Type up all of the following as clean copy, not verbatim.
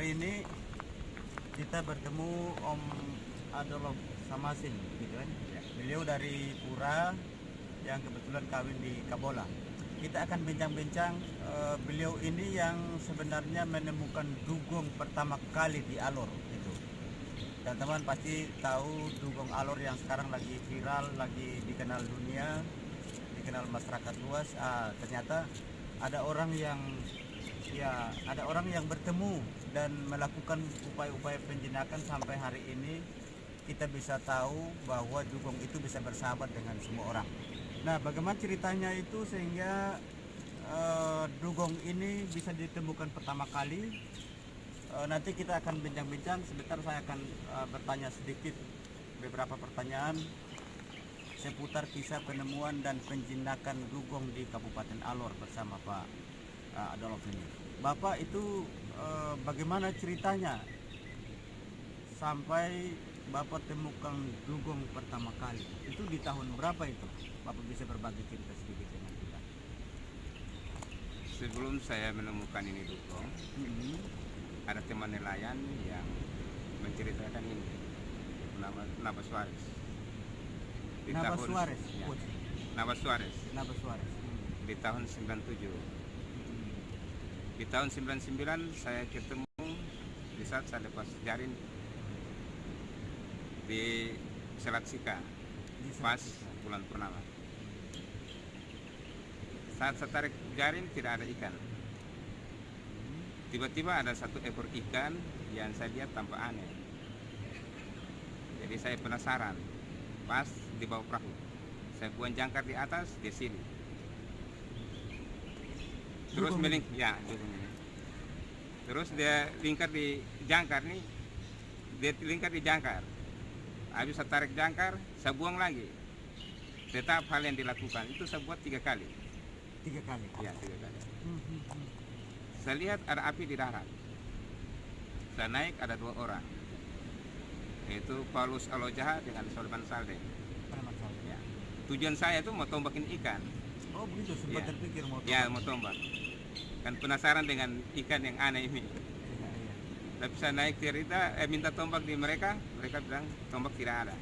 hari ini kita bertemu Om Adolf Samasin, gitu kan? Beliau dari Pura yang kebetulan kawin di Kabola. Kita akan bincang-bincang beliau ini yang sebenarnya menemukan dugong pertama kali di Alor itu. Dan teman pasti tahu dugong Alor yang sekarang lagi viral, lagi dikenal dunia, dikenal masyarakat luas. Ternyata ada orang yang bertemu dan melakukan upaya-upaya penjinakan sampai hari ini kita bisa tahu bahwa dugong itu bisa bersahabat dengan semua orang. Nah, bagaimana ceritanya itu sehingga dugong ini bisa ditemukan pertama kali? Nanti kita akan bincang-bincang. Sebentar saya akan bertanya sedikit beberapa pertanyaan seputar kisah penemuan dan penjinakan dugong di Kabupaten Alor bersama Pak Adolf ini. Bapak itu bagaimana ceritanya sampai Bapak temukan dugong pertama kali? Itu di tahun berapa itu? Bapak bisa berbagi cerita sedikit dengan kita. Sebelum saya menemukan ini dugong, ada teman nelayan yang menceritakan ini, Nabas Suarez. Nabas Suarez. Ya, Nabas Suarez. Nabas Suarez. Di tahun 97. Di tahun 99 saya ketemu di saat saya lepas jaring di Selat Sika pas bulan purnama. Saat saya tarik jaring tidak ada ikan. Tiba-tiba ada satu ekor ikan yang saya lihat tampak aneh. Jadi saya penasaran. Pas di bawah perahu, saya buang jangkar di atas, di sini. Terus terus dia lingkar di jangkar nih, Habis saya tarik jangkar, saya buang lagi. Tetap hal yang dilakukan itu saya buat 3 kali. 3 kali? Ya, 3 kali. Saya lihat ada api di darat. Saya naik, ada 2 orang, yaitu Paulus Alojaha dengan Solban Salde. Ya. Tujuan saya itu mau tombakin ikan. Oh begitu, sempat Ya. terpikir mau tombak. Ya, mau tombak. Kan penasaran dengan ikan yang aneh ini. Iya. Tapi saya naik cerita, minta tombak di mereka bilang tombak tidak ada.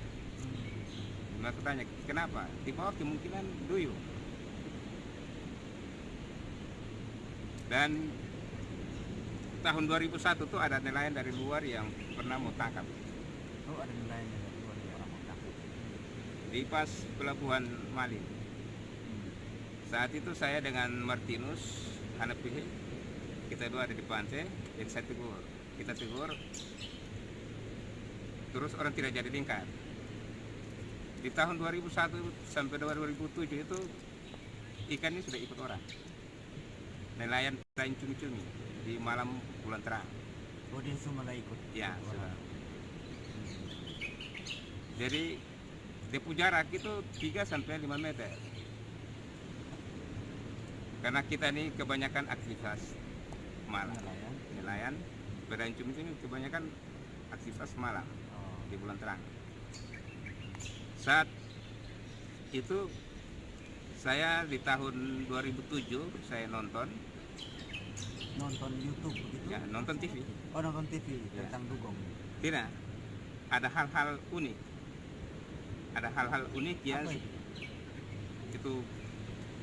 Maka tanya, kenapa? Di bawah kemungkinan duyung. Dan tahun 2001 tuh ada nelayan dari luar yang pernah mau tangkap. Oh, ada nelayan dari luar yang orang mau tangkap. Di pas pelabuhan Malin. Saat itu saya dengan Martinus, anak Pihe, kita 2 ada di pantai, jadi saya tegur. Kita tegur, terus orang tidak jadi lingkar. Di tahun 2001 sampai 2007 itu ikan ini sudah ikut orang. Nelayan cumi-cumi di malam bulan terang. Oh, dia semua ikut? Ya, sudah. Jadi depo jarak itu 3 sampai 5 meter. Karena kita ini kebanyakan aktivitas malam. Nelayan berdaun cumi-cumi kebanyakan aktivitas malam di bulan terang. Saat itu saya di tahun 2007 saya nonton YouTube begitu? Ya, nonton TV. Oh, nonton TV Ya. tentang dugong. Tidak. Ada hal-hal unik. Ada hal-hal unik yang itu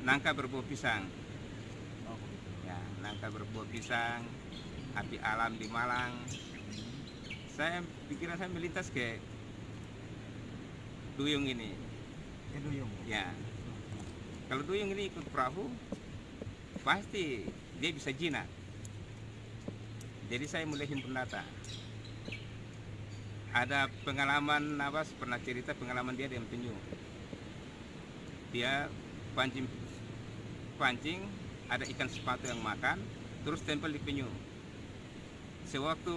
nangka berbuah pisang. Oh, begitu. Ya, nangka berbuah pisang, api alam di Malang. Pikiran saya melintas ke duyung ini. Ya, duyung. Ya. Kalau duyung ini ikut perahu, pasti dia bisa jinak. Jadi saya mulai himpun data. Ada pengalaman Nabas pernah cerita pengalaman dia dengan penyu. Dia pancing, ada ikan sepatu yang makan, terus tempel di penyu. Sewaktu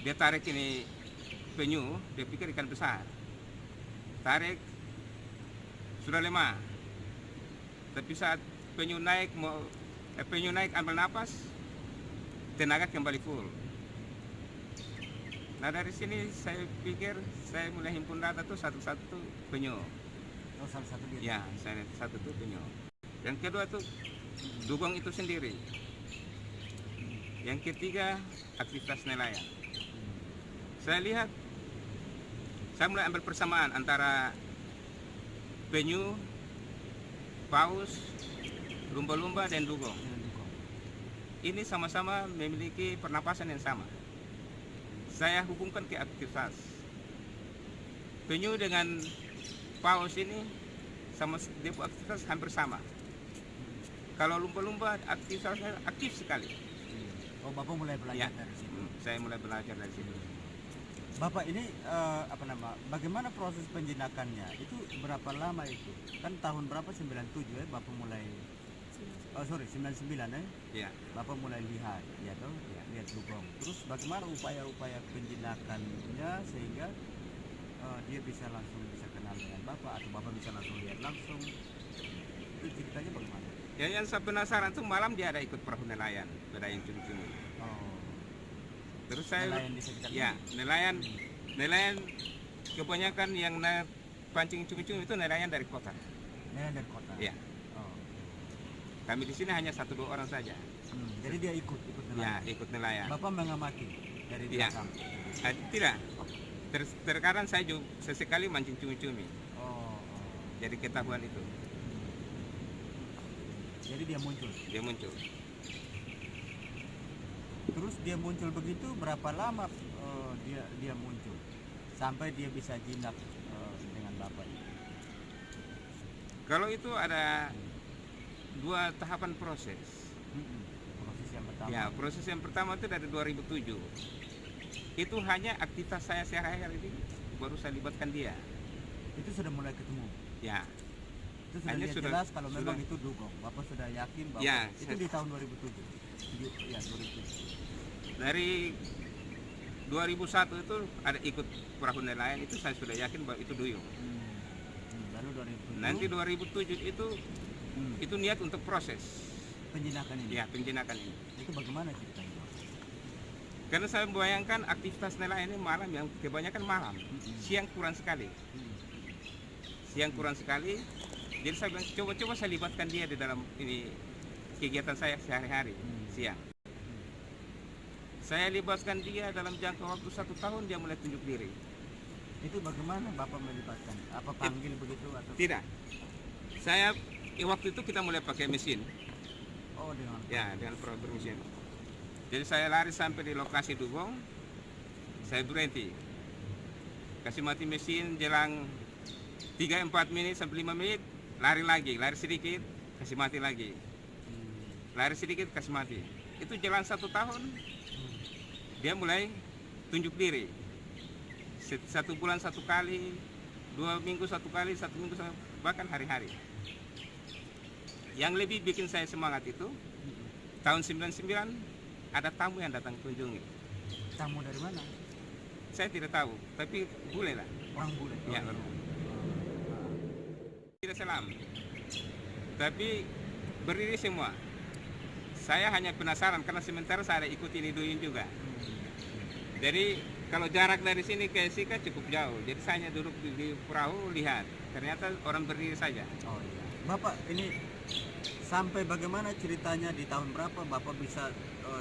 dia tarik ini penyu, dia pikir ikan besar. Tarik, sudah lemah. Tapi saat penyu naik ambil napas, tenaga kembali full. Nah, dari sini saya pikir saya mulai himpun data tuh satu-satu penyu. Oh, salah satu dia. Ya, saya satu tuh penyu. Yang kedua tuh dugong itu sendiri. Yang ketiga, aktivitas nelayan. Saya lihat, saya mulai ambil persamaan antara penyu, paus, lumba-lumba, dan dugong. Ini sama-sama memiliki pernapasan yang sama. Saya hubungkan ke aktivitas. Penyu dengan paus ini sama dia aktivitas hampir sama. Kalau lumba-lumba aktivitasnya aktif sekali. Oh, Bapak mulai belajar Ya, dari situ. saya mulai belajar dari situ. Bapak ini bagaimana proses penjinakannya? Itu berapa lama itu? Kan tahun berapa? 97 ya Bapak mulai. Oh sorry, 99 ya. Ya, Bapak mulai lihat, ya toh, lihat dugong. Terus bagaimana upaya-upaya penjinakannya sehingga dia bisa kenal dengan Bapak atau Bapak bisa langsung lihat langsung? Itu ceritanya bagaimana? ya yang saya penasaran tuh malam dia ada ikut perahu nelayan, ada yang cumi-cumi. Oh, Terus saya nelayan di sekitar ya ini? nelayan kebanyakan yang pancing cumi-cumi itu nelayan dari kota. Nelayan dari kota. Ya, Oh. kami di sini hanya 1-2 orang saja. Jadi dia ikut Ya, nelayan. ikut nelayan. Bapak mengamati dari Ya. belakang. Tidak. Terkadang saya juga sesekali mancing cumi-cumi. Oh. Jadi ketahuan itu Jadi dia muncul. Terus dia muncul begitu berapa lama dia muncul sampai dia bisa jinak dengan Bapak itu? Kalau itu ada 2 tahapan proses. Proses yang pertama. Ya, proses yang pertama itu dari 2007. Itu hanya aktivitas saya sehari-hari ini baru saya libatkan dia. Itu sudah mulai ketemu. Ya, Itu sudah Hanya lihat sudah- jelas kalau memang sudah. itu dugong. Bapak sudah yakin bahwa Ya, itu saya- di tahun 2007. Ya, 2007. dari 2001 itu ada ikut perahu nelayan, itu saya sudah yakin bahwa itu duyung. Lalu 2007. Nanti 2007 itu niat untuk proses. penjinakan ini. Ya, penjinakan ini. Itu bagaimana ceritanya, Pak? Karena saya membayangkan aktivitas nelayan ini malam, yang kebanyakan malam. Siang kurang sekali. Jadi saya bilang coba saya libatkan dia di dalam ini kegiatan saya sehari-hari siang. Saya libatkan dia dalam jangka waktu 1 tahun, dia mulai tunjuk diri. Itu bagaimana Bapak melibatkan? Apa panggil begitu atau Tidak. Saya waktu itu kita mulai pakai mesin. Oh, dengan Ya, dengan perahu bermesin. Jadi saya lari sampai di lokasi dugong, saya berhenti. Kasih mati mesin jelang 3-4 menit sampai 5 menit, lari lagi, lari sedikit, kasih mati lagi. Lari sedikit, kasih mati. Itu jalan 1 tahun, dia mulai tunjuk diri. 1 bulan 1 kali, 2 minggu 1 kali, 1 minggu bahkan hari-hari. Yang lebih bikin saya semangat itu, tahun 99 ada tamu yang datang kunjungi. tamu dari mana? Saya tidak tahu, tapi boleh lah. Orang bule. Ya, orang bule. Tidak selam, tapi berdiri semua. Saya hanya penasaran karena sementara saya ada ikut ini duyung juga. Jadi kalau jarak dari sini ke Sika cukup jauh. Jadi saya hanya duduk di perahu lihat. Ternyata orang berdiri saja. Oh iya. Bapak ini sampai bagaimana ceritanya di tahun berapa Bapak bisa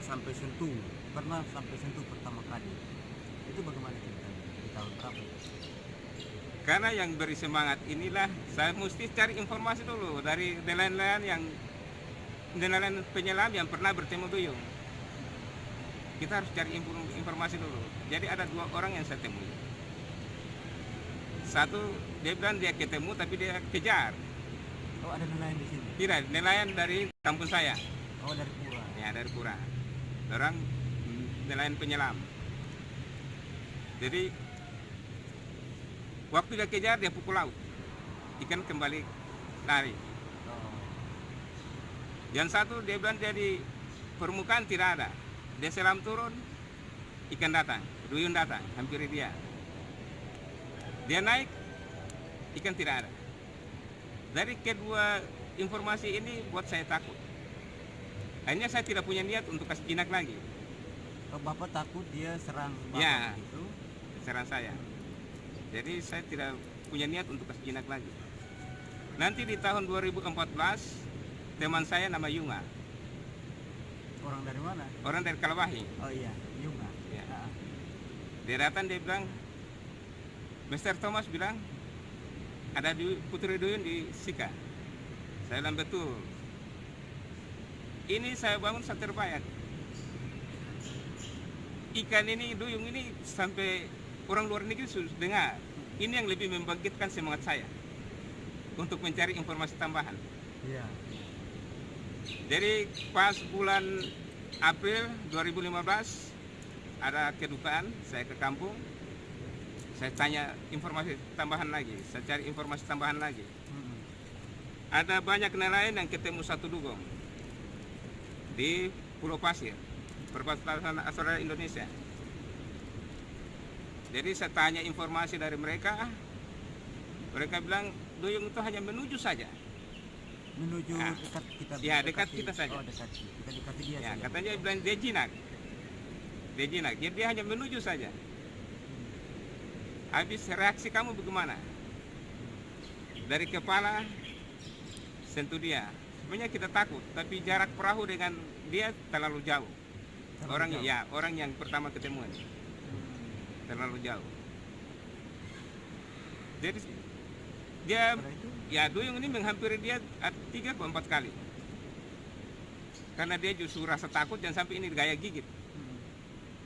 sampai sentuh? Pernah sampai sentuh pertama kali? Itu bagaimana ceritanya? Di tahun berapa? Karena yang beri semangat inilah saya mesti cari informasi dulu dari nelayan penyelam yang pernah bertemu duyung. Kita harus cari informasi dulu. Jadi ada 2 orang yang saya temui. Satu dia bilang dia ketemu tapi dia kejar. Oh, ada nelayan di sini. Tidak, nelayan dari kampung saya. Oh, dari Pura. Ya, dari Pura. Orang nelayan penyelam. Jadi waktu dia kejar dia pukul laut. Ikan kembali lari. Oh. Yang satu dia bilang dia di permukaan tidak ada. Dia selam turun, ikan datang, duyung datang, hampiri dia. Dia naik, ikan tidak ada. Dari kedua informasi ini buat saya takut. Akhirnya saya tidak punya niat untuk kasih jinak lagi. Oh, Bapak takut dia serang Bapak Ya. gitu? Serang saya. Jadi saya tidak punya niat untuk kasih jinak lagi. Nanti di tahun 2014 teman saya nama Yunga. Orang dari mana? orang dari Kalawahi. Oh iya, Yunga. Ya. Ah, Dia datang, dia bilang, Mr. Thomas bilang, ada Putri Duyung di Sika. Saya bilang betul. Ini saya bangun satu terbayang. Ikan ini, duyung ini sampai orang luar negeri sudah dengar. Ini yang lebih membangkitkan semangat saya untuk mencari informasi tambahan. Iya. Jadi pas bulan April 2015 ada kedukaan, saya ke kampung. Saya tanya informasi tambahan lagi, saya cari informasi tambahan lagi. Mm-mm. Ada banyak nelayan yang ketemu satu dugong di Pulau Pasir, perbatasan Australia Indonesia. Jadi saya tanya informasi dari mereka, mereka bilang duyung itu hanya menuju saja. Menuju Ah. dekat kita. Ya, dekat kita saja. Oh, dekat. Kita dekati dia Ya, saja. katanya bilang dia jinak. Dia jinak, jadi dia hanya menuju saja. Habis reaksi kamu bagaimana? Dari kepala sentuh dia. Sebenarnya kita takut, tapi jarak perahu dengan dia terlalu jauh. Terlalu Orang jauh. ya, orang yang pertama ketemu ini terlalu jauh. Jadi dia Setelah itu, ya duyung ini menghampiri dia 3 atau 4 kali. Karena dia justru rasa takut dan sampai ini gaya gigit.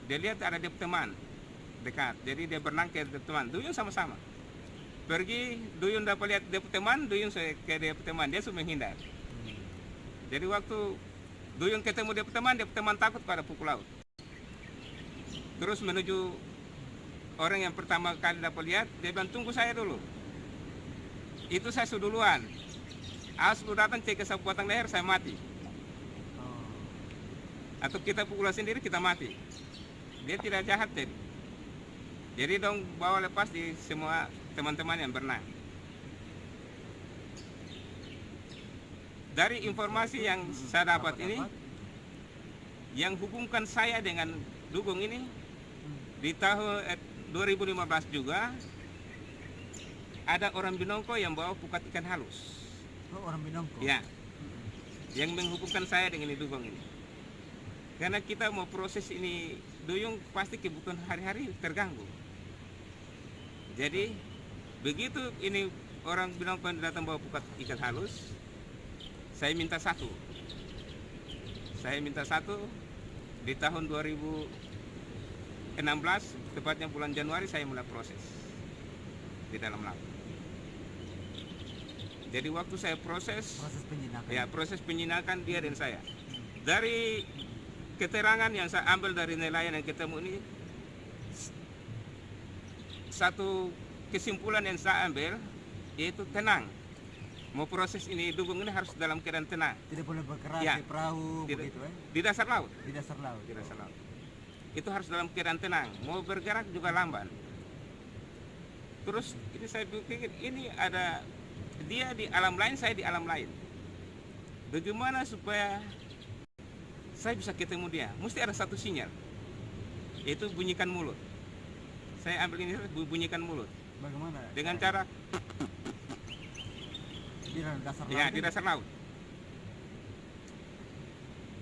Dia lihat ada dia teman dekat, jadi dia berenang ke teman. Duyung sama-sama. Pergi, duyung dapat lihat dia teman, duyung ke dia teman, dia sudah menghindar. Jadi waktu duyung ketemu dia teman takut pada pukul laut. Terus menuju orang yang pertama kali dapat lihat, dia bilang tunggu saya dulu. Itu saya sudah duluan. Awas lu datang cek ke sapu batang leher, saya mati. oh, Atau kita pukul sendiri, kita mati. Dia tidak jahat jadi dong bawa lepas di semua teman-teman yang berenang. Dari informasi yang saya dapat ini, yang hubungkan saya dengan dugong ini, di tahun 2015 juga ada orang Binongko yang bawa pukat ikan halus. Oh, orang Binongko. Ya, yang menghubungkan saya dengan ini dugong ini. Karena kita mau proses ini duyung, pasti kebutuhan hari-hari terganggu. Jadi begitu ini orang Binongko datang bawa pukat ikan halus, saya minta satu. Di tahun 2016, tepatnya bulan Januari, saya mulai proses di dalam laut. Jadi waktu saya proses Penjinakan. ya proses penjinakan dia dan saya. Dari keterangan yang saya ambil dari nelayan yang ketemu ini, satu kesimpulan yang saya ambil yaitu tenang. Mau proses ini dugong ini harus dalam keadaan tenang Tidak boleh bergerak Ya. di perahu Di- begitu di dasar laut. di dasar laut. Di dasar laut. Itu harus dalam keadaan tenang. Mau bergerak juga lamban. Terus ini saya pikir ini ada dia di alam lain, saya di alam lain. Bagaimana supaya saya bisa ketemu dia? Mesti ada satu sinyal, yaitu bunyikan mulut. Saya ambil ini bunyikan mulut Bagaimana? dengan cara di dalam dasar laut. ya di dasar laut.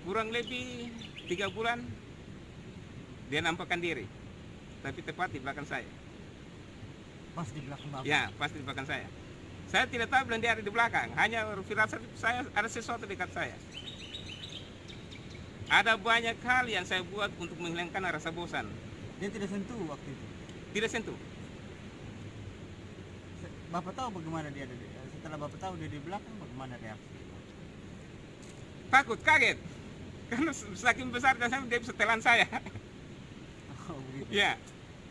Kurang lebih 3 bulan dia nampakkan diri, tapi tepat di belakang saya. Pas di belakang bapak. Ya, pasti di belakang saya. Saya tidak tahu bilang dia ada di belakang, hanya firasat saya ada sesuatu dekat saya. Ada banyak hal yang saya buat untuk menghilangkan rasa bosan. Dia tidak sentuh waktu itu. Tidak sentuh. Bapak tahu bagaimana dia ada setelah Bapak tahu dia di belakang, bagaimana reaksi? Takut, kaget. Karena saking besar dan dia bisa telan saya. Oh, begitu. Ya.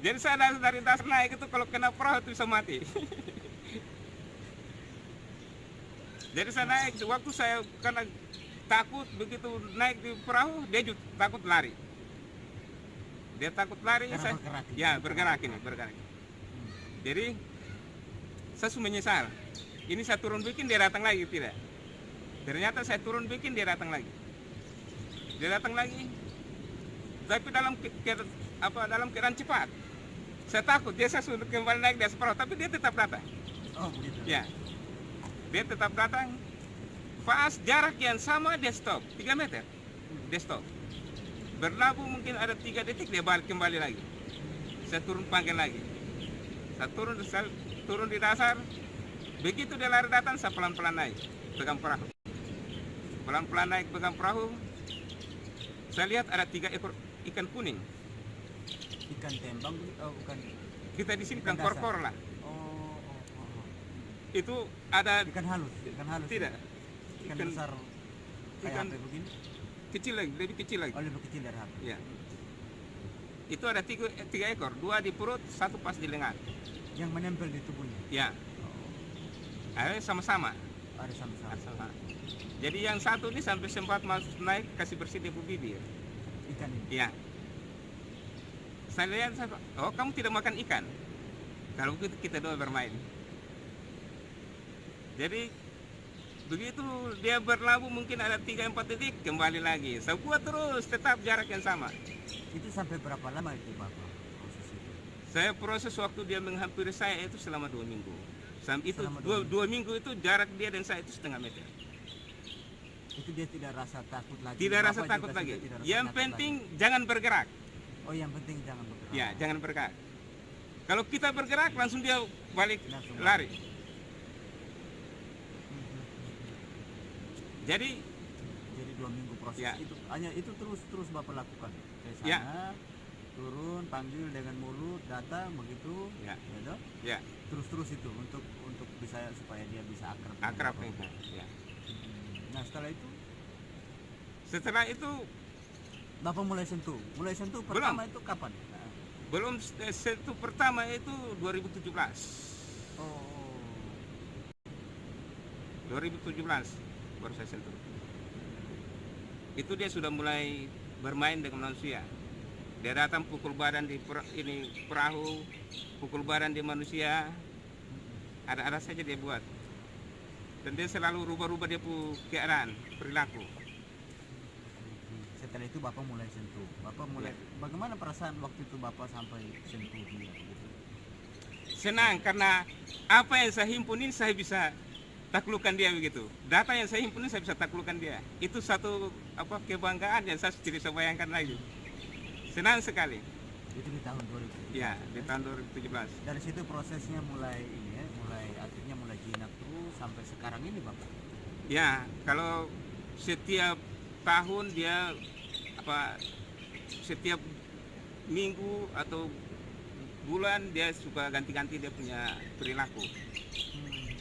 Jadi saya dari dasar naik itu kalau kena perahu itu bisa mati. Jadi saya naik, waktu saya karena takut begitu naik di perahu, dia juga takut lari. Dia takut lari, Karena saya bergerak. ya bergerak. Jadi saya sudah menyesal. Ini saya turun bikin dia datang lagi, tidak. Ternyata saya turun bikin dia datang lagi. Dia datang lagi. Tapi dalam keadaan cepat. Saya takut dia saya sudah kembali naik di atas perahu, tapi dia tetap datang. Oh, begitu. Ya. Dia tetap datang. Pas jarak yang sama dia stop 3 meter. Dia stop. Berlabuh mungkin ada 3 detik dia balik kembali lagi. Saya turun panggil lagi. Saya turun di dasar. Begitu dia lari datang, saya pelan-pelan naik, pegang perahu. Pelan-pelan naik, pegang perahu. Saya lihat ada 3 ekor ikan kuning. Ikan tembang, oh bukan. Kita di sini Ikan bilang kor-kor lah. Oh. Itu ada Ikan halus. tidak. Ikan Ikan- besar. Kayak ikan- apa begini? Kecil lagi, lebih kecil lagi. Oh lebih kecil dari HP. Ya. Itu ada 3 ekor, 2 di perut, 1 pas di lengan. Yang menempel di tubuhnya. Ya, Oh, akhirnya sama-sama. ada sama-sama. Sama. Jadi yang satu ini sampai sempat naik kasih bersih di bibir. Ikan ini. Iya. Saya lihat, oh kamu tidak makan ikan. Kalau begitu kita dua bermain. Jadi begitu dia berlabuh mungkin ada 3-4 detik kembali lagi. Saya buat terus tetap jarak yang sama. Itu sampai berapa lama itu Bapak proses itu? Saya proses waktu dia menghampiri saya itu selama 2 minggu. Sampai itu Selama 2 minggu itu jarak dia dan saya itu setengah meter. Itu dia tidak rasa takut lagi. Tidak Bapak rasa juga takut sudah lagi. tidak rasa Yang takut penting jangan bergerak. lagi. Oh yang penting jangan bergerak. Ya, jangan bergerak. Kalau kita bergerak langsung dia balik Langsung lari. Jadi Jadi 2 minggu proses Ya. itu hanya itu terus Bapak lakukan. Ke sana, Ya. turun, panggil dengan mulut, datang begitu. Ya. Gitu. ya Terus itu untuk bisa supaya dia bisa akrab. dengan akrab Bapak. dengan ya. Nah setelah itu Setelah itu Bapak mulai sentuh pertama itu kapan? Nah, belum sentuh pertama itu 2017. oh 2017 baru saya sentuh. Itu dia sudah mulai bermain dengan manusia. Dia datang pukul badan di perahu, pukul badan di manusia. Ada saja dia buat. Dan dia selalu rubah-rubah dia punya keadaan, perilaku. setelah itu Bapak mulai sentuh. Bapak mulai bagaimana perasaan waktu itu Bapak sampai sentuh dia gitu? Senang karena apa yang saya himpun ini saya bisa taklukkan dia begitu. Data yang saya himpun ini saya bisa taklukkan dia. Itu satu kebanggaan yang saya tidak bisa bayangkan lagi. Senang sekali. Itu di tahun 2017. Ya, di tahun 2017. Dari situ prosesnya mulai ini ya, akhirnya mulai jinak terus sampai sekarang ini Bapak. Ya, kalau setiap tahun dia setiap minggu atau bulan dia suka ganti-ganti dia punya perilaku.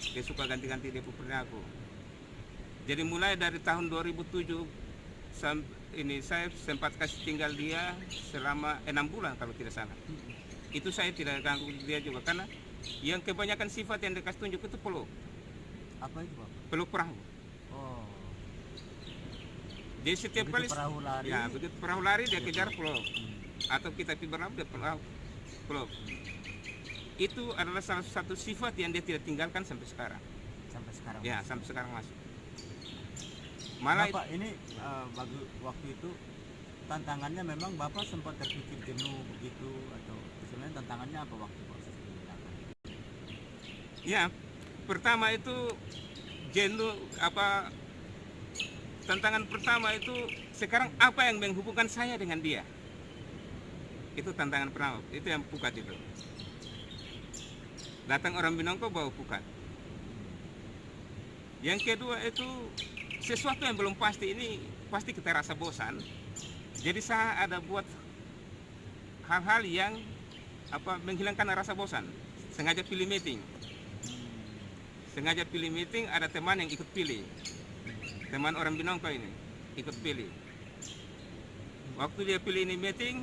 Dia suka ganti-ganti dia punya perilaku. Jadi mulai dari tahun 2007 ini saya sempat kasih tinggal dia selama 6 bulan kalau tidak salah. Itu saya tidak ganggu dia juga karena yang kebanyakan sifat yang dikasih tunjuk itu peluk. Apa itu Bapak? Peluk perahu. Oh. Jadi setiap Begitu kali perahu lari. ya begitu perahu lari dia kejar peluk. Atau kita pergi berlabuh dia peluk. Itu adalah salah satu sifat yang dia tidak tinggalkan sampai sekarang. Sampai sekarang. Ya, sampai sekarang masih. Malah Bapak ini waktu itu tantangannya memang Bapak sempat terpikir jenuh begitu atau sebenarnya tantangannya apa waktu proses penyiraman? ya, pertama itu jenuh tantangan pertama itu sekarang apa yang menghubungkan saya dengan dia? Itu tantangan pertama, itu yang pukat itu. Datang orang Binongko bawa pukat. Yang kedua itu sesuatu yang belum pasti, ini pasti kita rasa bosan. Jadi saya ada buat hal-hal yang menghilangkan rasa bosan. Sengaja pilih meeting. Sengaja pilih meeting, ada teman yang ikut pilih. Teman orang Binongko ini ikut pilih. Waktu dia pilih ini meeting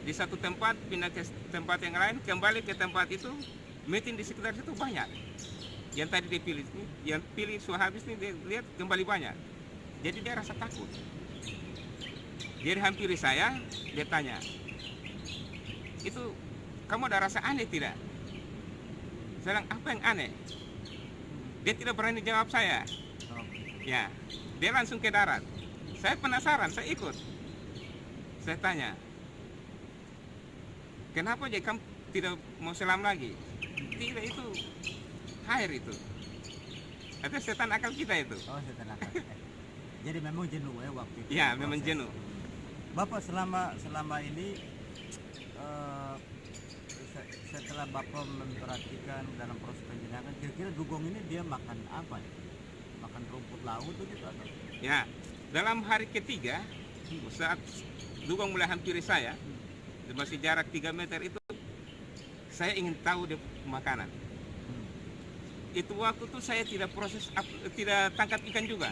di satu tempat, pindah ke tempat yang lain, kembali ke tempat itu, meeting di sekitar situ banyak. Yang tadi dipilih ini, yang pilih sudah habis nih, dia lihat kembali banyak. Jadi dia rasa takut. Dia hampiri saya, dia tanya, itu kamu ada rasa aneh tidak? Saya bilang, apa yang aneh? Dia tidak berani jawab saya. Oh. Ya, dia langsung ke darat. Saya penasaran, saya ikut. Saya tanya, kenapa jadi kamu tidak mau selam lagi? Tidak, itu air itu. Itu setan akal kita itu. Oh setelah Jadi memang jenuh ya waktu itu. Ya, memang proses. jenuh. Bapak selama ini eh, setelah Bapak memperhatikan dalam proses penjenakan, kira-kira dugong ini dia makan apa ya? Makan rumput laut begitu atau? Ya, dalam hari ketiga saat dugong mulai hampiri saya, masih jarak 3 meter itu, saya ingin tahu dia makanan. Itu waktu tuh saya tidak tidak tangkap ikan juga.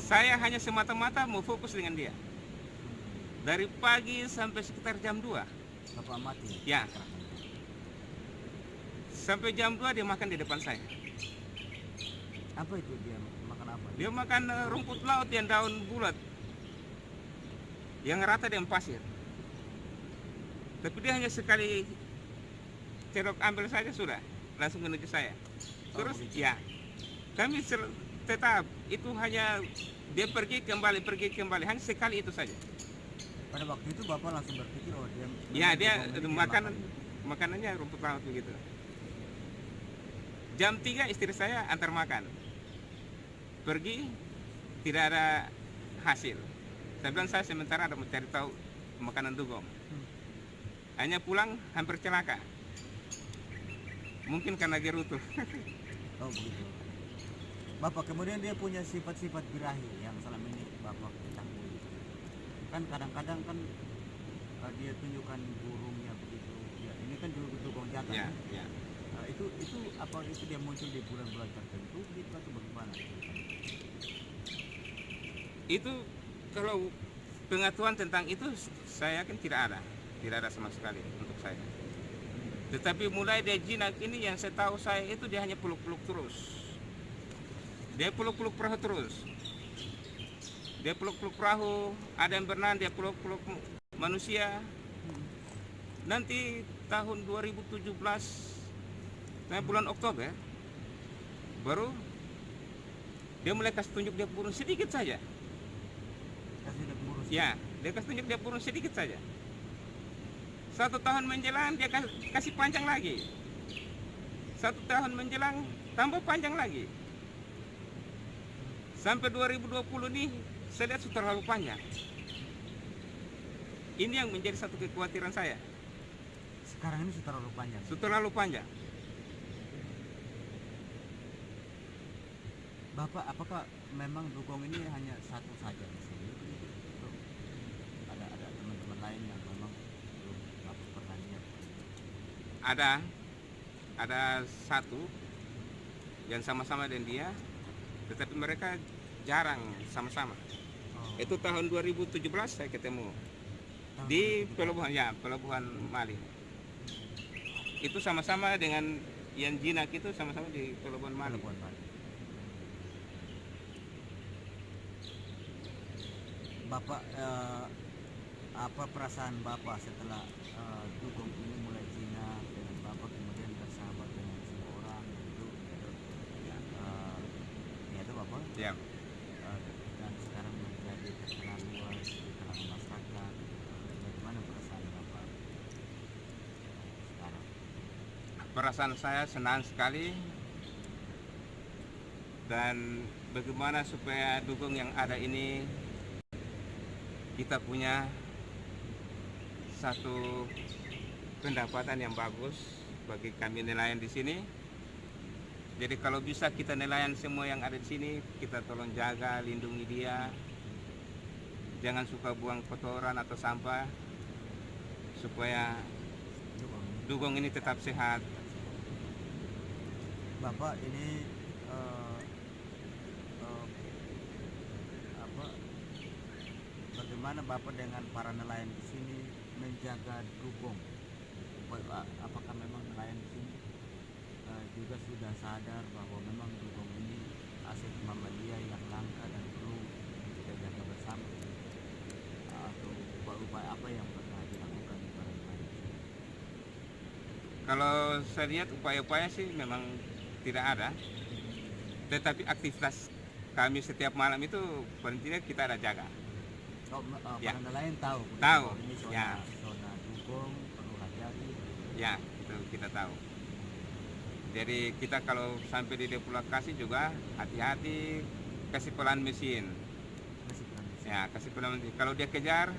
Saya hanya semata-mata mau fokus dengan dia. Dari pagi sampai sekitar jam 2. Bapak mati. Ya. Sampai jam 2 dia makan di depan saya. Apa itu dia makan apa? Dia makan rumput laut yang daun bulat, yang rata dengan pasir. Tapi dia hanya sekali cerok ambil saja sudah, langsung menuju saya. Terus ya, kami tetap itu hanya dia pergi kembali, hanya sekali itu saja. Pada waktu itu Bapak langsung berpikir dia Ya, dia makan makanannya rumput laut begitu. Jam 3 istri saya antar makan. Pergi tidak ada hasil. Saya bilang saya sementara ada mencari tahu makanan dugong. Hanya pulang hampir celaka. Mungkin karena gerutu. Oh begitu. Bapak kemudian dia punya sifat-sifat birahi yang selama ini Bapak ketahui. Kan kadang-kadang kan dia tunjukkan burungnya begitu. Ya, ini kan dugong jantan. Ya, kan? ya. Itu apa itu dia muncul di bulan-bulan tertentu gitu atau bagaimana? Itu kalau pengetahuan tentang itu saya yakin tidak ada sama sekali untuk saya. Tetapi mulai dari jinak ini yang saya tahu saya itu dia hanya peluk-peluk terus. Dia peluk-peluk perahu terus. Dia peluk-peluk perahu, ada yang berenang, dia peluk-peluk manusia. Nanti tahun 2017, bulan Oktober, baru dia mulai kasih tunjuk dia burung sedikit saja. Kasih dia burung. Ya, dia kasih tunjuk dia burung sedikit saja. 1 tahun menjelang dia kasih panjang lagi. 1 tahun menjelang tambah panjang lagi. Sampai 2020 nih saya lihat sudah terlalu panjang. Ini yang menjadi satu kekhawatiran saya. Sekarang ini sudah terlalu panjang. Sudah terlalu panjang. Bapak, apakah memang dugong ini hanya satu saja di sini? Ada teman-teman lain yang memang belum Bapak pernah lihat? Ada satu yang sama-sama dengan dia, tetapi mereka jarang sama-sama. Itu tahun 2017 saya ketemu di pelabuhan Mali. Itu sama-sama dengan yang jinak itu sama-sama di pelabuhan Mali. Bapak, apa perasaan Bapak setelah dugong ini mulai jinak dengan Bapak kemudian bersahabat dengan semua orang gitu? Ya itu Bapak. Ya. Dan sekarang menjadi terkenal luas di kalangan masyarakat. Bagaimana perasaan Bapak sekarang? Perasaan saya senang sekali, dan bagaimana supaya dugong yang ada ini kita punya satu pendapatan yang bagus bagi kami nelayan di sini. Jadi kalau bisa kita nelayan semua yang ada di sini, kita tolong jaga, lindungi dia. Jangan suka buang kotoran atau sampah supaya dugong ini tetap sehat. Bapak ini bagaimana Bapak dengan para nelayan di sini menjaga dugong? Apakah memang nelayan di sini juga sudah sadar bahwa memang dugong ini aset mamalia yang langka dan perlu kita jaga bersama? Atau upaya-upaya apa yang pernah dilakukan di para nelayan di sini? Kalau saya lihat upaya-upaya sih memang tidak ada, tetapi aktivitas kami setiap malam itu paling tidak kita ada jaga. Para nelayan tahu ini zona dugong perlu hati-hati. Ya, itu kita tahu. Jadi kita kalau sampai di depo lokasi juga hati-hati, kasih pelan mesin. Ya, kasih penambahan. Kalau dia kejar,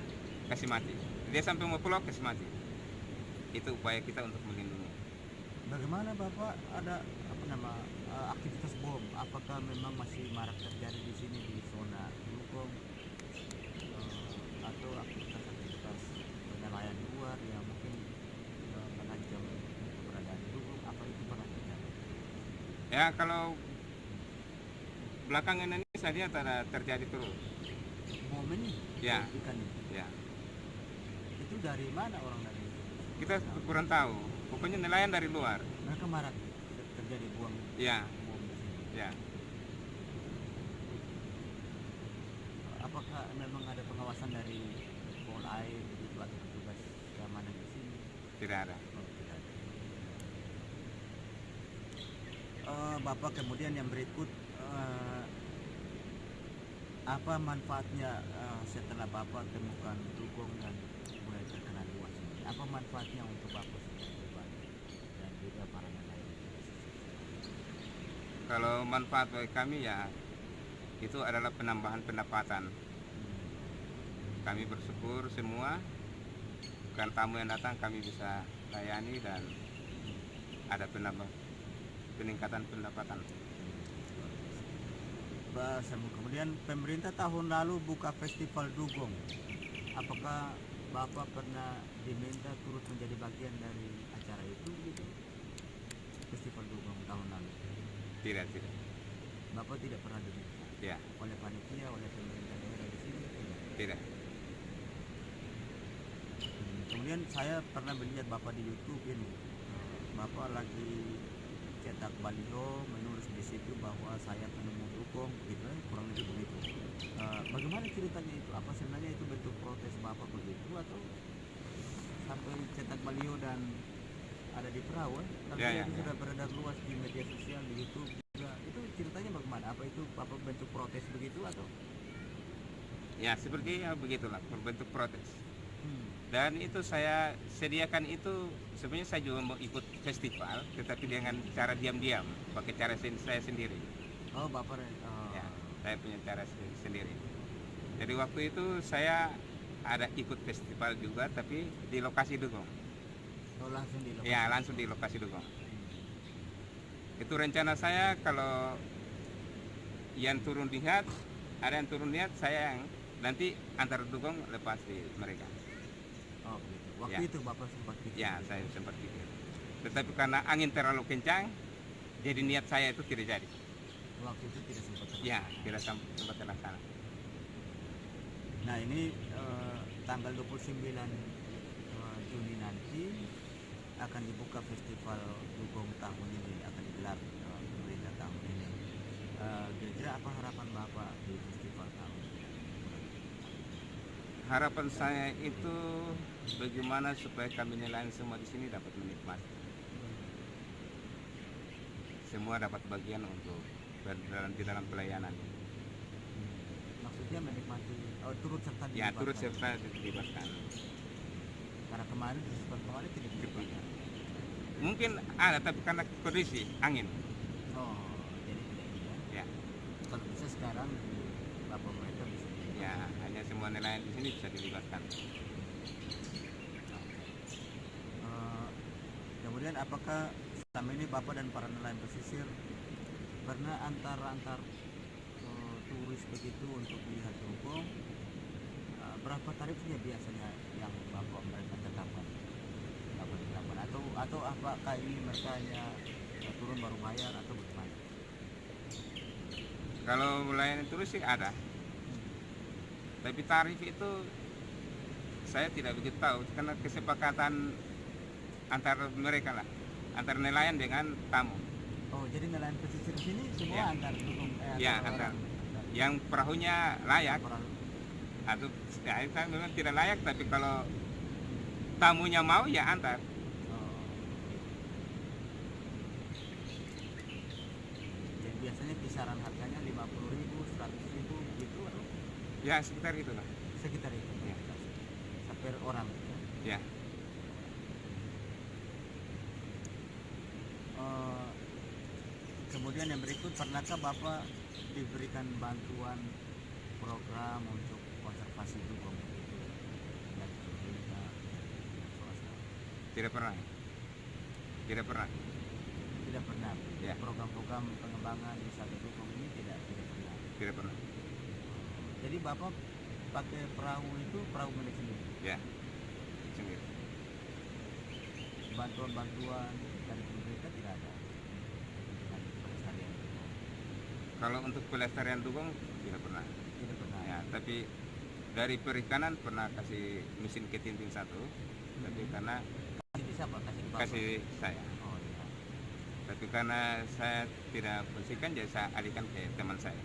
kasih mati. Dia sampai mau pelok, kasih mati. Itu upaya kita untuk melindungi. Bagaimana Bapak ada apa nama aktivitas bom? Apakah memang masih marak terjadi di sini di zona Dugong atau aktivitas nelayan luar yang mungkin mengancam keberadaan Dugong? Apa itu pernah terjadi? Ya, kalau belakangan ini saja terjadi terus. Bom ini? Ya. Ikan itu? Ya, Itu dari mana orang dari? kita kurang tahu. Pokoknya nelayan dari luar. Mereka marak terjadi buang Ya, bom di sini. ya. Apakah memang ada pengawasan dari pol air begitu atau petugas keamanan di sini? Tidak ada. Oh, tidak ada. Bapak kemudian yang berikut apa manfaatnya setelah Bapak temukan Dugong dan mulai terkena luas ini? Apa manfaatnya untuk Bapak pribadi dan juga para nelayan? Kalau manfaat bagi kami ya itu adalah penambahan pendapatan. Kami bersyukur semua bukan tamu yang datang kami bisa layani dan ada peningkatan pendapatan. Kemudian pemerintah tahun lalu buka festival Dugong. Apakah Bapak pernah diminta turut menjadi bagian dari acara itu gitu? Festival Dugong tahun lalu. Tidak. Bapak tidak pernah diminta Ya, oleh panitia, oleh pemerintah daerah di sini? tidak. Kemudian saya pernah melihat Bapak di YouTube ini. Bapak lagi cetak baliho, menulis di situ bahwa saya penemu Dugong, gitu, kurang lebih begitu. Bagaimana ceritanya itu? Apa sebenarnya itu bentuk protes Bapak begitu atau sampai cetak baliho dan ada di perahu? Tapi Ya. itu sudah beredar luas di media sosial, di YouTube juga. Itu ceritanya bagaimana? Apa itu Bapak bentuk protes begitu atau? Ya, seperti begitulah berbentuk protes. Dan itu saya sediakan itu sebenarnya saya juga mau ikut festival tetapi dengan cara diam-diam pakai cara saya sendiri. Oh, Bapak Ya, saya punya cara sendiri. Jadi waktu itu saya ada ikut festival juga tapi di lokasi Dugong. langsung di lokasi. Ya, langsung di lokasi Dugong. Itu rencana saya kalau yang turun lihat, ada yang turun lihat saya yang nanti antar Dugong lepas di mereka. Oh, gitu. Waktu Ya. itu Bapak sempat pikir. Ya, saya sempat pikir. Tetapi karena angin terlalu kencang, jadi niat saya itu tidak jadi. Waktu itu tidak sempat terlaksana. Ya, tidak sempat terlaksana. Nah, ini tanggal 29 Juni nanti akan dibuka festival Dugong tahun ini, akan digelar pemerintah tahun ini. Kira-kira apa harapan Bapak di festival tahun ini? Harapan saya itu bagaimana supaya kami nelayan semua di sini dapat menikmati. Semua dapat bagian untuk di dalam pelayanan. Maksudnya menikmati, turut serta Ya, dilibatkan. turut serta dilibatkan. Karena kemarin festival kemarin tidak dilibatkan. Mungkin ada, tapi karena kondisi angin. Oh, jadi tidak ini ya. Ya, Kalau bisa sekarang Bapak mereka bisa dilibatkan. ya hanya semua nelayan di sini bisa dilibatkan. Kemudian apakah selama ini Bapak dan para nelayan pesisir pernah antar turis begitu untuk melihat Dugong? Berapa tarifnya biasanya yang Bapak mereka tetapkan? Atau apakah ini mereka hanya turun baru bayar atau bagaimana? Kalau melayani turis sih ada, tapi tarif itu saya tidak begitu tahu karena kesepakatan antar mereka lah, antar nelayan dengan tamu. Oh, jadi nelayan pesisir sini semua Ya. antar Dugong? Ya, antar. Yang perahunya layak atau ya itu memang tidak layak, tapi kalau tamunya mau ya antar. Jadi biasanya kisaran harganya 50.000, 100.000 gitu atau Ya sekitar itulah. sekitar itu? Ya. Per orang. Ya. Kemudian yang berikut, pernahkah Bapak diberikan bantuan program untuk konservasi dugong begitu dari pemerintah swasta? Tidak pernah. Tidak pernah. Tidak pernah. Ya. Program-program pengembangan wisata dugong ini tidak pernah. Tidak pernah. Jadi Bapak pakai perahu itu perahu milik sendiri. Ya. Sendiri. Bantuan-bantuan dari pemerintah tidak ada dengan pelestarian dugong. Kalau untuk pelestarian dugong tidak pernah. Tidak pernah. Ya, tapi dari perikanan pernah kasih mesin ketinting satu, tapi karena Kasih siapa? Kasih Bapak? kasih saya. Oh iya. Tapi karena saya tidak bersihkan, jadi saya alihkan ke teman saya.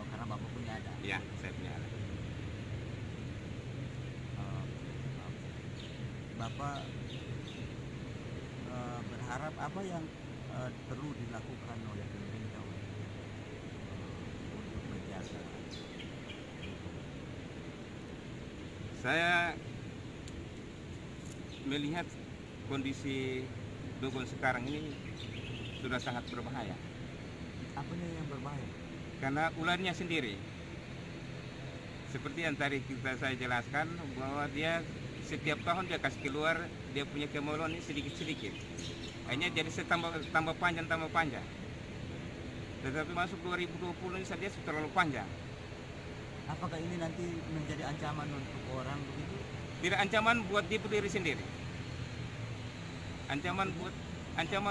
Oh karena Bapak punya ada. Ya, saya punya alat. Oh, Bapak berharap apa yang perlu dilakukan oleh pemerintah untuk menjaga? Saya melihat kondisi dugong sekarang ini sudah sangat berbahaya. Apanya yang berbahaya? Karena ularnya sendiri. Seperti yang tadi saya jelaskan bahwa dia setiap tahun dia kasih keluar dia punya kemauan ini sedikit-sedikit. Akhirnya jadi tambah panjang. Tetapi masuk 2020 ini dia sudah terlalu panjang. Apakah ini nanti menjadi ancaman untuk orang begitu? Tidak ancaman buat dia berdiri sendiri. Ancaman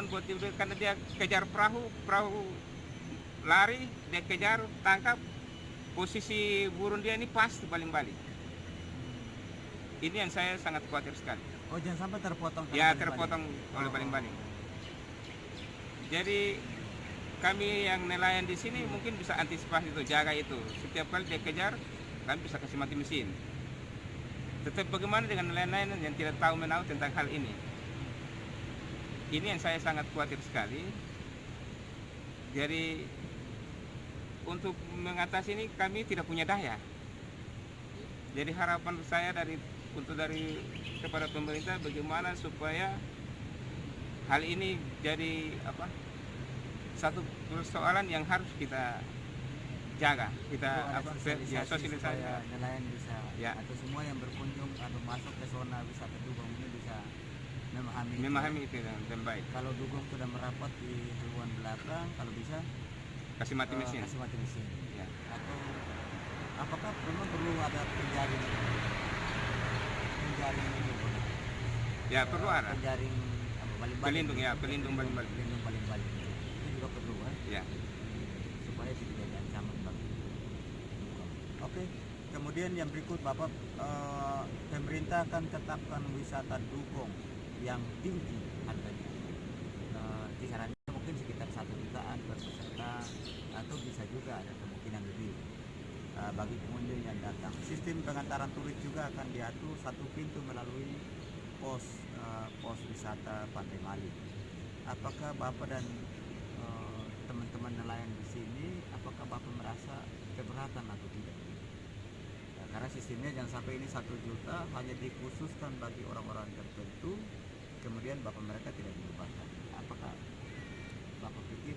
buat dia berdiri karena dia kejar perahu lari, dia kejar, tangkap, posisi burung dia ini pas balik-balik. Ini yang saya sangat khawatir sekali. Oh jangan sampai terpotong. Ya karena terpotong balik-balik. oleh baling-baling. Jadi kami yang nelayan di sini mungkin bisa antisipasi itu, jaga itu. Setiap kali dia kejar, kami bisa kasih mati mesin. Tetapi bagaimana dengan nelayan-nelayan yang tidak tahu menahu tentang hal ini? Ini yang saya sangat khawatir sekali. Jadi untuk mengatasi ini kami tidak punya daya. Jadi harapan saya kepada pemerintah bagaimana supaya hal ini jadi satu persoalan yang harus kita jaga, kita sosialisasi supaya nelayan bisa ya. Atau semua yang berkunjung atau masuk ke zona wisata dugong ini bisa memahami itu dengan baik. Kalau dugong sudah merapat di haluan belakang, kalau bisa kasih mati mesin. Kasih mati mesin. Ya. Atau apakah memang perlu ada penjaring ini? Ya perlu ada. Penjaring pelindung baling-baling. Pelindung baling-baling. Itu juga perlu kan? Ya. Supaya tidak ada ancaman bagi dugong. Oke. Kemudian yang berikut Bapak, pemerintah akan tetapkan wisata dugong yang tinggi harganya. Kisarannya mungkin sekitar 1 jutaan per peserta atau bisa juga ada kemungkinan lebih bagi pengunjung yang datang. Sistem pengantaran turis juga akan diatur satu pintu melalui pos wisata Pantai Mali. Apakah Bapak dan teman-teman nelayan di sini, apakah Bapak merasa keberatan atau tidak? Ya, karena sistemnya jangan sampai ini 1 juta hanya dikhususkan bagi orang-orang tertentu, kemudian Bapak mereka tidak dilibatkan. Apakah Bapak pikir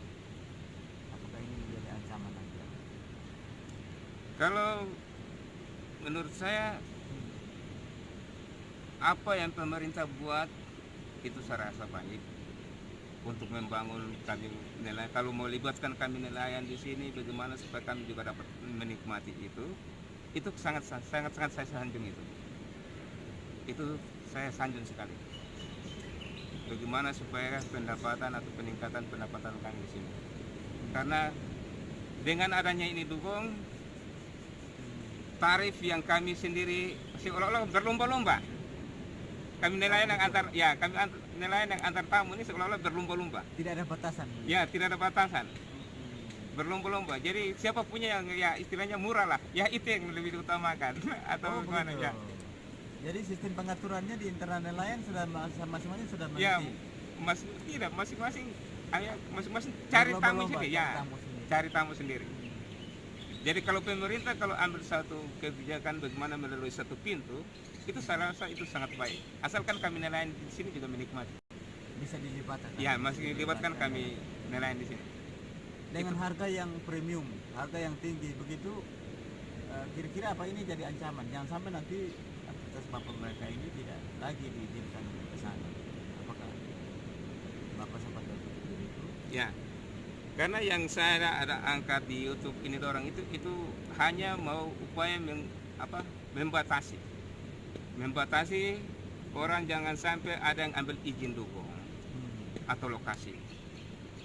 apakah ini menjadi ancaman nanti? Kalau menurut saya apa yang pemerintah buat itu saya rasa baik untuk membangun kami nelayan. Kalau mau libatkan kami nelayan di sini, bagaimana supaya kami juga dapat menikmati itu sangat saya sanjung itu. Itu saya sanjung sekali. Bagaimana supaya pendapatan atau peningkatan pendapatan kami di sini. Karena dengan adanya ini dugong, tarif yang kami sendiri seolah-olah berlomba-lomba. Kami nelayan yang antar tamu ini seolah-olah berlomba-lomba. Tidak ada batasan. Ya, tidak ada batasan. Berlomba-lomba. Jadi siapa punya yang ya istilahnya murah lah, ya itu yang lebih diutamakan atau bagaimana ya. Jadi sistem pengaturannya di internal nelayan sudah masing-masing sudah Ya, mengerti. masing-masing cari tamu sendiri ya. Cari tamu sendiri. Jadi kalau pemerintah ambil satu kebijakan bagaimana melalui satu pintu, itu saya rasa itu sangat baik. Asalkan kami nelayan di sini juga menikmati. Bisa dilibatkan. Ya, masih dilibatkan kami nelayan di sini. Dengan harga yang premium, harga yang tinggi begitu, kira-kira apa ini jadi ancaman? Jangan sampai nanti aktivitas bapak mereka ini tidak lagi diizinkan ke sana. Apakah bapak sempat berpikir itu? Ya, karena yang saya ada angkat di YouTube ini orang itu hanya mau upaya membatasi orang jangan sampai ada yang ambil izin dukung atau lokasi.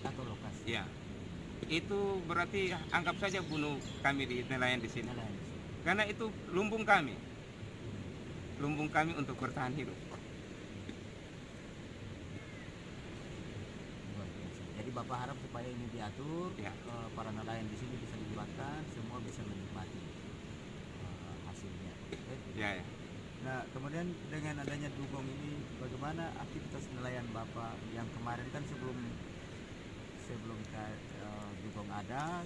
Atau lokasi. Ya, itu berarti anggap saja bunuh kami di nelayan di sini. Nelayan. Karena itu lumbung kami untuk bertahan hidup. Luar biasa. Jadi bapak harap supaya ini diatur, Ya. para nelayan di sini bisa dilibatkan, semua bisa menikmati hasilnya. Oke? Ya, ya. Nah, kemudian dengan adanya dugong ini, bagaimana aktivitas nelayan bapak yang kemarin kan sebelum dugong ada,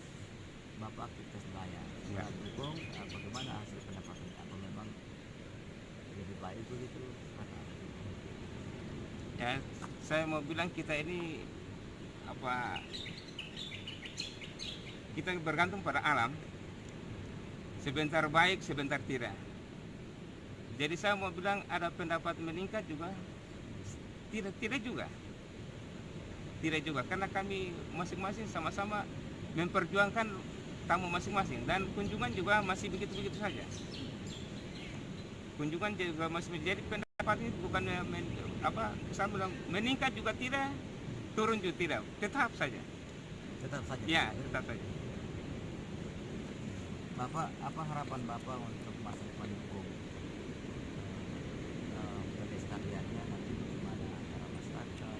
bapak aktivitas nelayan. Ya. Setelah dugong, bagaimana hasil pendapatannya? Apa memang lebih baik begitu? Karena ada dugong? Ya, saya mau bilang kita ini kita bergantung pada alam. Sebentar baik, sebentar tidak. Jadi saya mau bilang ada pendapat meningkat juga tidak juga. Tidak juga karena kami masing-masing sama-sama memperjuangkan tamu masing-masing dan kunjungan juga masih begitu-begitu saja. Kunjungan juga masih menjadi pendapat ini bukan saya bilang meningkat juga tidak, turun juga tidak, tetap saja. Tetap saja. Ya, tetap saja. Bapak, apa harapan bapak untuk masa depan dugong? Pelestariannya nanti bagaimana antara masyarakat,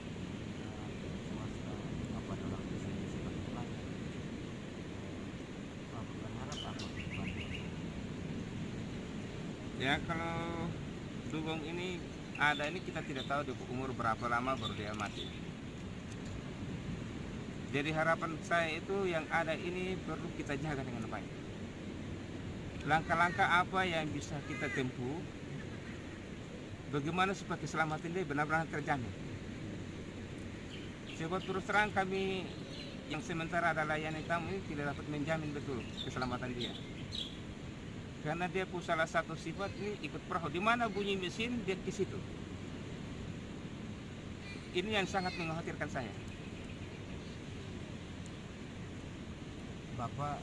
swasta, apa dalam sini sebagai nelayan? Bapak berharap apa ke depan? Ya kalau dugong ini ada ini kita tidak tahu di umur berapa lama baru dia mati. Jadi harapan saya itu yang ada ini perlu kita jaga dengan baik. Langkah-langkah apa yang bisa kita tempuh, bagaimana supaya keselamatan dia benar-benar terjamin. Sebab terus terang kami yang sementara ada layanan tamu ini tidak dapat menjamin betul keselamatan dia. Karena dia pun salah satu sifat ini ikut perahu, di mana bunyi mesin dia ke situ. Ini yang sangat mengkhawatirkan saya. Bapak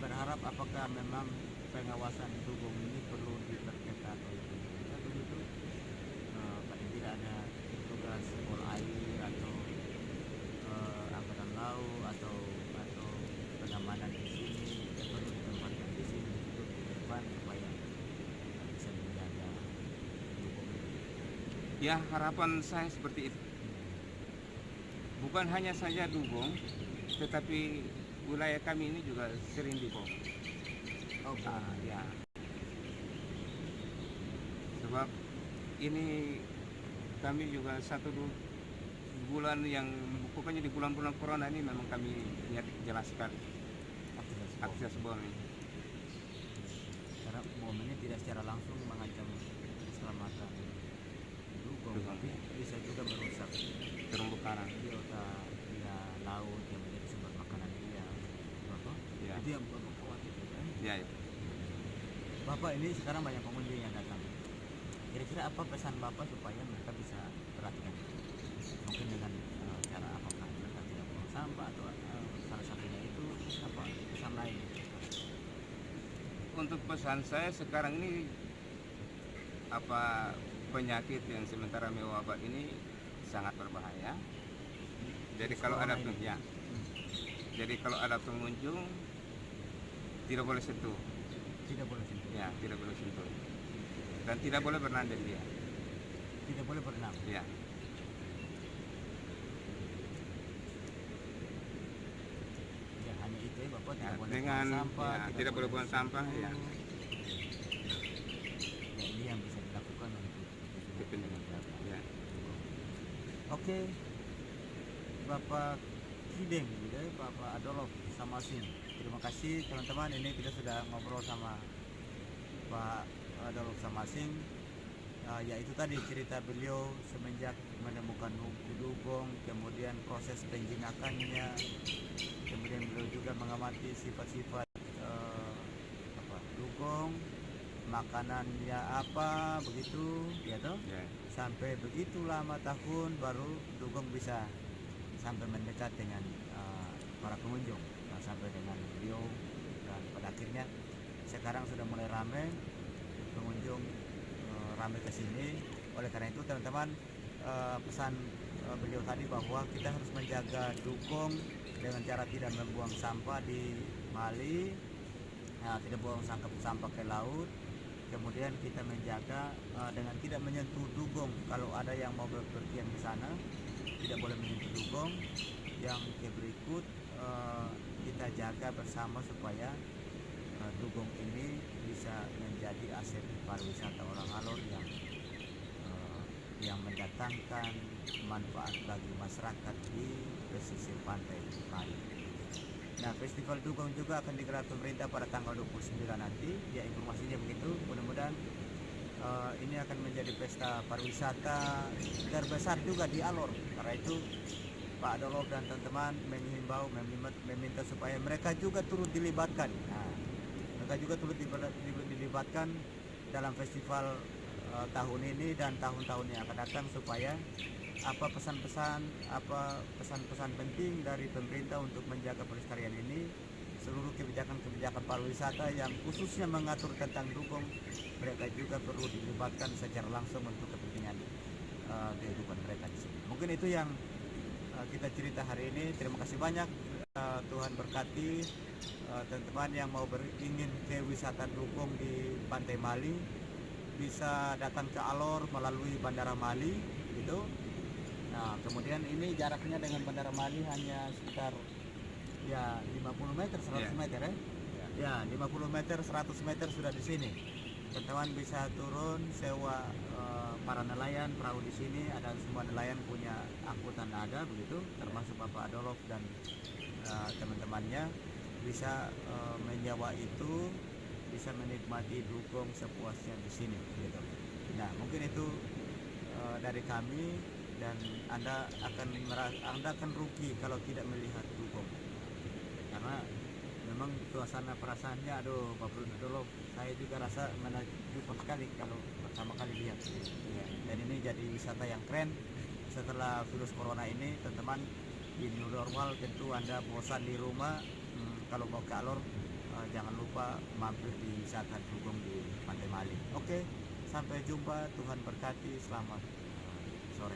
berharap apakah memang pengawasan dugong ini perlu diperketat oleh pemerintah begitu? Paling tidak ada tugas pol air atau angkatan laut atau pengamanan di sini yang perlu ditempatkan di sini untuk ke depan supaya bisa menjaga dugong ini. Ya harapan saya seperti itu. Bukan hanya saja dugong, tetapi wilayah kami ini juga sering dibom. Oh, Ya. Sebab ini kami juga bulan yang pokoknya di bulan-bulan corona ini memang kami lihat jelas sekali aktivitas bom ini. Karena bom ini tidak secara langsung mengancam keselamatan dugong, tapi bisa juga merusak Terumbu karang. biota dia laut yang menjadi sumber makanan dia. Bapak, Ya. itu yang bapak khawatirkan. Ya, ya. Bapak, ini sekarang banyak pengunjung yang datang. Kira-kira apa pesan bapak supaya mereka bisa perhatikan? Mungkin dengan cara apakah mereka tidak buang sampah atau salah satunya itu apa pesan lain? Untuk pesan saya sekarang ini penyakit yang sementara mewabah ini sangat berbahaya. Jadi kalau ada ya. Jadi kalau ada pengunjung tidak boleh sentuh. Tidak boleh sentuh. Ya, tidak boleh sentuh. Dan tidak boleh berenang dengan dia. Tidak boleh berenang. Ya. Ya hanya itu ya bapak, Ya, tidak boleh dengan buang sampah. ya, tidak boleh buang sampah ya. Ya, ini yang bisa dilakukan untuk Kepentingan. menjaga. Ya. Oke, Bapak Kideng, gitu ya, Bapak Adolf Samasin. Terima kasih teman-teman, ini kita sudah ngobrol sama Pak Adolf Samasin. Yaitu tadi cerita beliau semenjak menemukan dugong, kemudian proses penjinakannya, kemudian beliau juga mengamati sifat-sifat dukung, makanannya apa begitu ya toh. Ya. Sampai begitu lama tahun baru dugong bisa sampai mendekat dengan para pengunjung. Nah, sampai dengan beliau, dan pada akhirnya sekarang sudah mulai ramai pengunjung, ramai ke sini. Oleh karena itu teman-teman, pesan beliau tadi bahwa kita harus menjaga dugong dengan cara tidak membuang sampah di Mali, tidak buang sampah ke laut. Kemudian kita menjaga dengan tidak menyentuh dugong. Kalau ada yang mau berpergian ke sana, tidak boleh menyentuh dugong. Yang berikut, kita jaga bersama supaya dugong ini bisa menjadi aset pariwisata orang Alor yang mendatangkan manfaat bagi masyarakat di pesisir pantai Mali. Nah, Festival Dugong juga akan digelar pemerintah pada tanggal 29 nanti. Ya, informasinya begitu. Mudah-mudahan ini akan menjadi pesta pariwisata terbesar juga di Alor. Karena itu Pak Adolf dan teman-teman menghimbau, meminta supaya mereka juga turut dilibatkan. Nah, mereka juga turut dilibatkan dalam festival tahun ini dan tahun-tahun yang akan datang, supaya apa pesan-pesan penting dari pemerintah untuk menjaga pelestarian ini, seluruh kebijakan pariwisata yang khususnya mengatur tentang dugong, mereka juga perlu dilibatkan secara langsung untuk kepentingan kehidupan mereka di sini. Mungkin itu yang kita cerita hari ini. Terima kasih banyak. Tuhan berkati teman-teman yang mau ingin ke wisata dugong di Pantai Mali, bisa datang ke Alor melalui Bandara Mali gitu. Nah, kemudian ini jaraknya dengan Bandara Mali hanya sekitar ya 50 meter, 100 meter ya. Ya, 50 meter, 100 meter sudah di sini. Teman-teman bisa turun, sewa para nelayan perahu di sini. Ada semua nelayan punya angkutan ada begitu, termasuk Bapak Adolf dan teman-temannya bisa menyewa itu, bisa menikmati dugong sepuasnya di sini gitu. Nah, mungkin itu dari kami, dan Anda akan rugi kalau tidak melihat dugong, karena memang suasana perasaannya, aduh Pak Adolf, saya juga rasa menakjubkan sekali kalau pertama kali lihat ya. Dan ini jadi wisata yang keren setelah virus corona ini. Teman-teman, di new normal tentu Anda bosan di rumah, kalau mau ke Alor jangan lupa mampir di wisata dugong di Pantai Mali. Oke, sampai jumpa, Tuhan berkati, selamat sore.